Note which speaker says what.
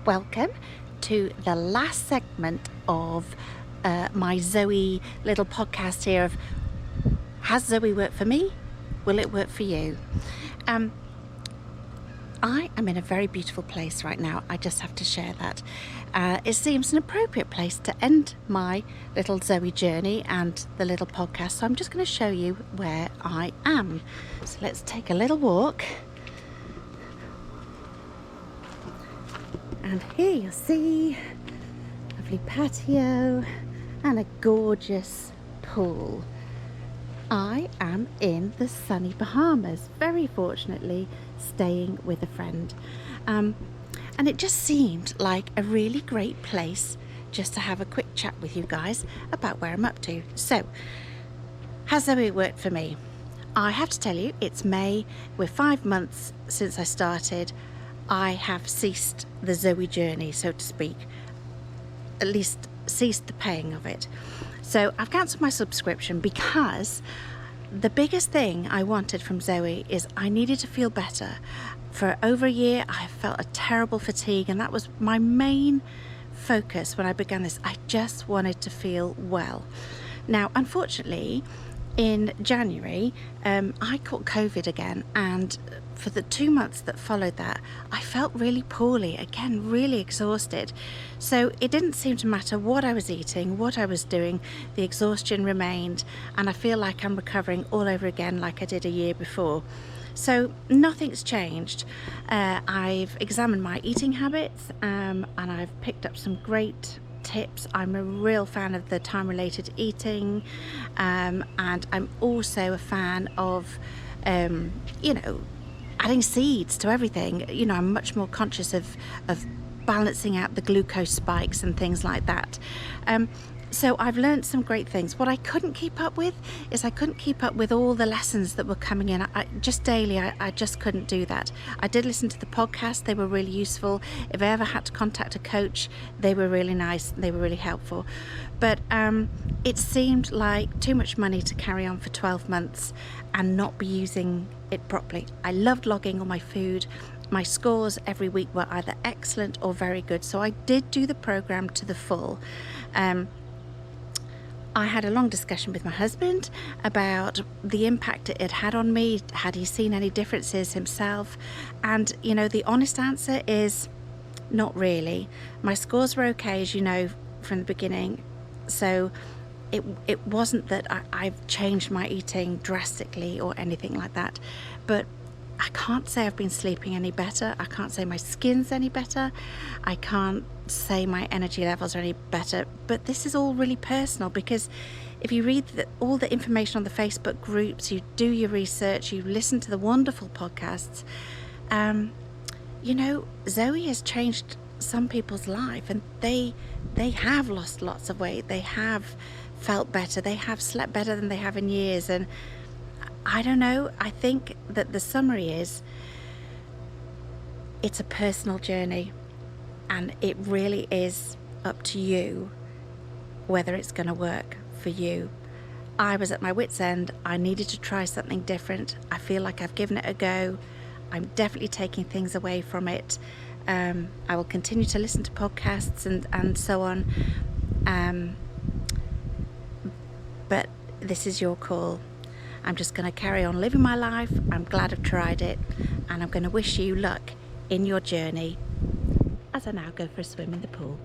Speaker 1: Welcome to the last segment of my Zoe little podcast here of has Zoe worked for me? Will it work for you? I am in a very beautiful place right now. I just have to share that. It seems an appropriate place to end my little Zoe journey and the little podcast. So I'm just going to show you where I am. So let's take a little walk. And here you'll see a lovely patio and a gorgeous pool. I am in the sunny Bahamas, very fortunately staying with a friend. And it just seemed like a really great place just to have a quick chat with you guys about where I'm up to. So, has Zoe worked for me? I have to tell you, it's May. We're 5 months since I started. I have ceased the Zoe journey, so to speak, at least ceased the paying of it. So I've cancelled my subscription because the biggest thing I wanted from Zoe is I needed to feel better. For over a year, I felt a terrible fatigue, and that was my main focus when I began this. I just wanted to feel well. Now, unfortunately, in January, I caught COVID again, and for the 2 months that followed that, I felt really poorly, again, really exhausted. So it didn't seem to matter what I was eating, what I was doing, the exhaustion remained, and I feel like I'm recovering all over again like I did a year before. So nothing's changed. I've examined my eating habits, and I've picked up some great tips. I'm a real fan of the time-related eating, and I'm also a fan of adding seeds to everything. I'm much more conscious of balancing out the glucose spikes and things like that. So I've learned some great things. What I couldn't keep up with is I couldn't keep up with all the lessons that were coming in. I just couldn't do that. I did listen to the podcast. They were really useful. If I ever had to contact a coach, they were really nice. They were really helpful. But it seemed like too much money to carry on for 12 months and not be using it properly. I loved logging all my food. My scores every week were either excellent or very good. So I did do the program to the full. I had a long discussion with my husband about the impact it had on me. Had he seen any differences himself? And, the honest answer is not really. My scores were okay, as you know, from the beginning. So it wasn't that I've changed my eating drastically or anything like that. But I can't say I've been sleeping any better. I can't say my skin's any better. I can't say my energy levels are any better. But this is all really personal, because if you read all the information on the Facebook groups, you do your research, you listen to the wonderful podcasts, Zoe has changed some people's life, and they have lost lots of weight. They have felt better. They have slept better than they have in years. And I don't know, I think that the summary is it's a personal journey, and it really is up to you whether it's going to work for you. I was at my wit's end. I needed to try something different. I feel like I've given it a go. I'm definitely taking things away from it. I will continue to listen to podcasts and so on. But this is your call. I'm just going to carry on living my life. I'm glad I've tried it, and I'm going to wish you luck in your journey as I now go for a swim in the pool.